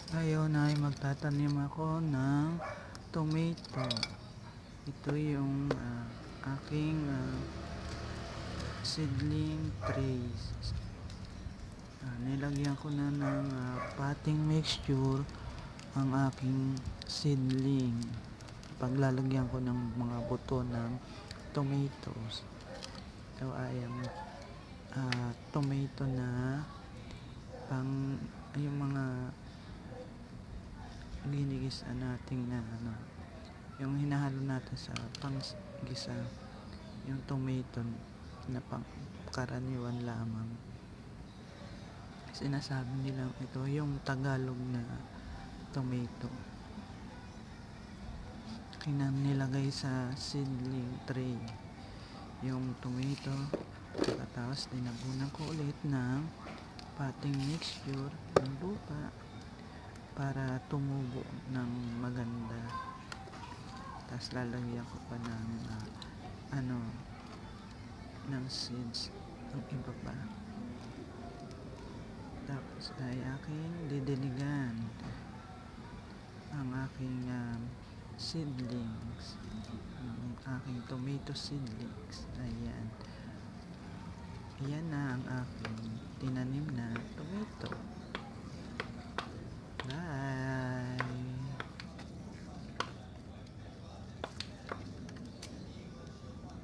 Ngayon ay magtatanim ako ng tomato. Ito yung aking seedling trays. Nilagyan ko na ng potting mixture ang aking seedling. Paglalagyan ko ng mga buto ng tomatoes. Ito ay ang tomato na pang yung mga ginigisa natin na yung hinahalo natin sa panggisa, yung tomato na pang karaniwan lamang. Sinasabi nilang ito yung Tagalog na tomato. Nilagay sa seedling tray yung tomato, tapos dinabunan ko ulit ng potting mixture ng lupa para tumubo ng maganda. Tapos lalagyan ko pa ng ng seeds ng iba pa. Tapos ay aking didiligan ang aking seedlings, ang aking tomato seedlings. Ayan na ang aking tinanim na tomato.